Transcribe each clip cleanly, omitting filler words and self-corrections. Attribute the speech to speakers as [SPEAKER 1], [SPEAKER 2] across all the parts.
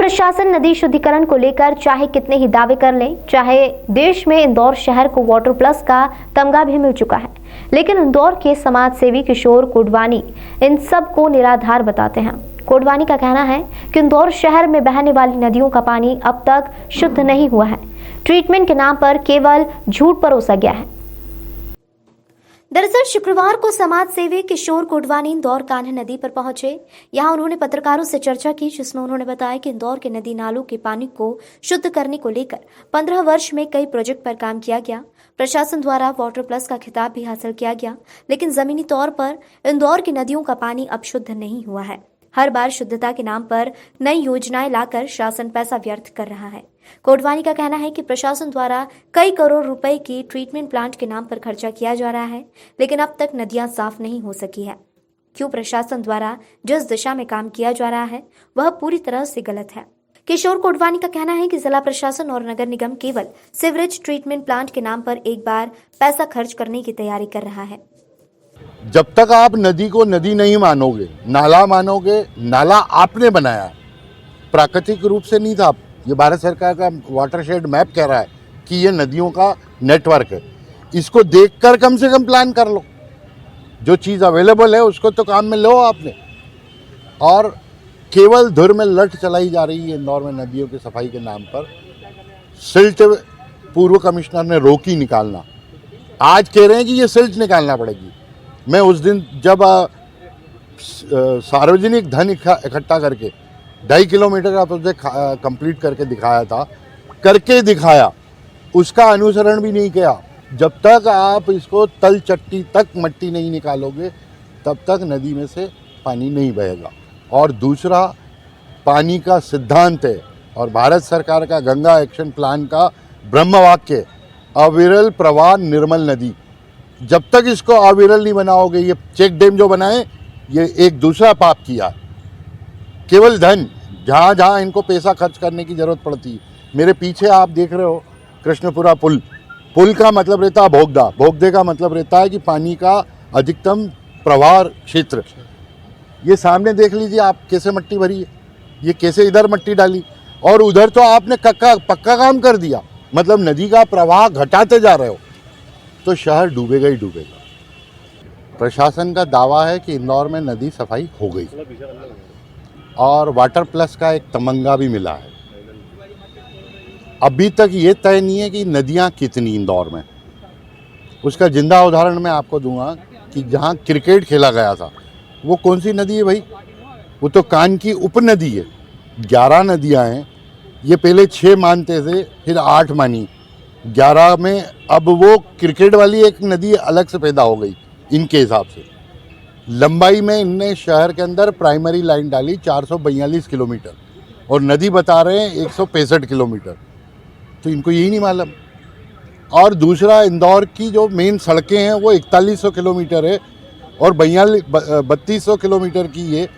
[SPEAKER 1] प्रशासन नदी शुद्धिकरण को लेकर चाहे कितने ही दावे कर ले, चाहे देश में इंदौर शहर को वाटर प्लस का तमगा भी मिल चुका है, लेकिन इंदौर के समाज सेवी किशोर कोडवानी इन सब को निराधार बताते हैं। कोडवानी का कहना है कि इंदौर शहर में बहने वाली नदियों का पानी अब तक शुद्ध नहीं हुआ है, ट्रीटमेंट के नाम पर केवल झूठ परोसा गया है। दरअसल शुक्रवार को समाज सेवी किशोर कोडवानी इंदौर कान्हा नदी पर पहुंचे। यहां उन्होंने पत्रकारों से चर्चा की, जिसमें उन्होंने बताया कि इंदौर के नदी नालों के पानी को शुद्ध करने को लेकर 15 वर्ष में कई प्रोजेक्ट पर काम किया गया। प्रशासन द्वारा वाटर प्लस का खिताब भी हासिल किया गया, लेकिन जमीनी तौर पर इंदौर की नदियों का पानी अब शुद्ध नहीं हुआ है। हर बार शुद्धता के नाम पर नई योजनाएं लाकर शासन पैसा व्यर्थ कर रहा है। कोडवानी का कहना है कि प्रशासन द्वारा कई करोड़ रुपए की ट्रीटमेंट प्लांट के नाम पर खर्चा किया जा रहा है, लेकिन अब तक नदियां साफ नहीं हो सकी है। क्यों प्रशासन द्वारा जिस दिशा में काम किया जा रहा है वह पूरी तरह से गलत है। किशोर कोडवानी का कहना है कि जिला प्रशासन और नगर निगम केवल सीवरेज ट्रीटमेंट प्लांट के नाम पर एक बार पैसा खर्च करने की तैयारी कर रहा है।
[SPEAKER 2] जब तक आप नदी को नदी नहीं मानोगे, नाला मानोगे, नाला आपने बनाया, प्राकृतिक रूप से नहीं था। ये भारत सरकार का वाटरशेड मैप कह रहा है कि ये नदियों का नेटवर्क है। इसको देखकर कम से कम प्लान कर लो। जो चीज़ अवेलेबल है उसको तो काम में लो आपने। और केवल धुर में लठ चलाई जा रही है इंदौर में नदियों की सफाई के नाम पर। सिल्ट पूर्व कमिश्नर ने रोकी निकालना, आज कह रहे हैं कि ये सिल्ट निकालना पड़ेगी। मैं उस दिन जब सार्वजनिक धन इकट्ठा करके 2.5 किलोमीटर का प्रोजेक्ट कंप्लीट करके दिखाया, उसका अनुसरण भी नहीं किया। जब तक आप इसको तल चट्टी तक मट्टी नहीं निकालोगे तब तक नदी में से पानी नहीं बहेगा। और दूसरा, पानी का सिद्धांत है और भारत सरकार का गंगा एक्शन प्लान का ब्रह्म वाक्य, अविरल प्रवाह निर्मल नदी। जब तक इसको अविरल नहीं बनाओगे, ये चेक डैम जो बनाए ये एक दूसरा पाप किया। केवल धन, जहाँ जहाँ इनको पैसा खर्च करने की ज़रूरत पड़ती है। मेरे पीछे आप देख रहे हो कृष्णपुरा पुल, पुल का मतलब रहता है भोगदा, भोगदे का मतलब रहता है कि पानी का अधिकतम प्रवाह क्षेत्र। ये सामने देख लीजिए आप कैसे मट्टी भरी है, ये कैसे इधर मट्टी डाली और उधर तो आपने पक्का काम कर दिया, मतलब नदी का प्रवाह घटाते जा रहे हो, तो शहर डूबेगा ही डूबेगा। प्रशासन का दावा है कि इंदौर में नदी सफाई हो गई और वाटर प्लस का एक तमंगा भी मिला है। अभी तक ये तय नहीं है कि नदियां कितनी इंदौर में। उसका जिंदा उदाहरण मैं आपको दूंगा कि जहां क्रिकेट खेला गया था वो कौन सी नदी है भाई? वो तो कान की उपनदी है। 11 नदियां हैं, ये पहले 6 मानते थे, फिर 8 मानी, 11 में अब वो क्रिकेट वाली एक नदी अलग से पैदा हो गई इनके हिसाब से। लंबाई में इनने शहर के अंदर प्राइमरी लाइन डाली 442 किलोमीटर और नदी बता रहे हैं 165 किलोमीटर, तो इनको यही नहीं मालूम। और दूसरा, इंदौर की जो मेन सड़कें हैं वो 4100 किलोमीटर है और 3200 किलोमीटर की ये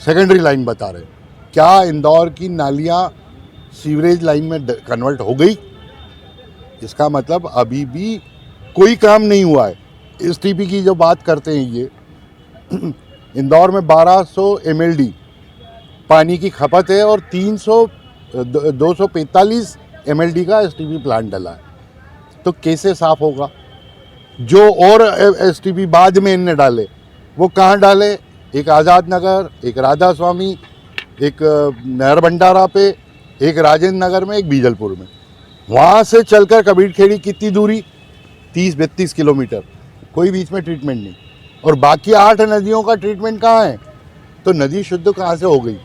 [SPEAKER 2] सेकेंडरी लाइन बता रहे हैं। क्या इंदौर की नालियाँ सीवरेज लाइन में कन्वर्ट हो गई? इसका मतलब अभी भी कोई काम नहीं हुआ है। एसटीपी की जो बात करते हैं ये इंदौर में 1200 MLD पानी की खपत है और 245 MLD का एसटीपी प्लांट डला है, तो कैसे साफ होगा? जो और एसटीपी बाद में इनने डाले वो कहाँ डाले? एक आज़ाद नगर, एक राधा स्वामी, एक नहर भंडारा पे, एक राजेंद्र नगर में, एक बीजलपुर में। वहाँ से चलकर कबीरखेड़ी कितनी दूरी? 30-32 किलोमीटर, कोई बीच में ट्रीटमेंट नहीं। और बाकी 8 नदियों का ट्रीटमेंट कहाँ है? तो नदी शुद्ध कहाँ से हो गई?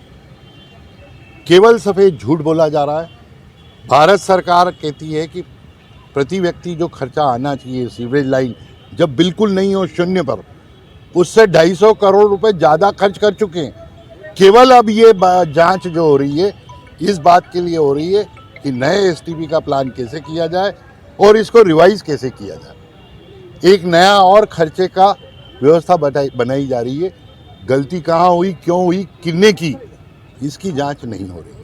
[SPEAKER 2] केवल सफ़ेद झूठ बोला जा रहा है। भारत सरकार कहती है कि प्रति व्यक्ति जो खर्चा आना चाहिए सीवरेज लाइन जब बिल्कुल नहीं हो, शून्य पर, उससे 250 करोड़ रुपए ज़्यादा खर्च कर चुके हैं। केवल अब ये जांच जो हो रही है इस बात के लिए हो रही है कि नए एसटीपी का प्लान कैसे किया जाए और इसको रिवाइज कैसे किया जाए। एक नया और खर्चे का व्यवस्था बनाई जा रही है। गलती कहाँ हुई, क्यों हुई, किन्ने की, इसकी जांच नहीं हो रही।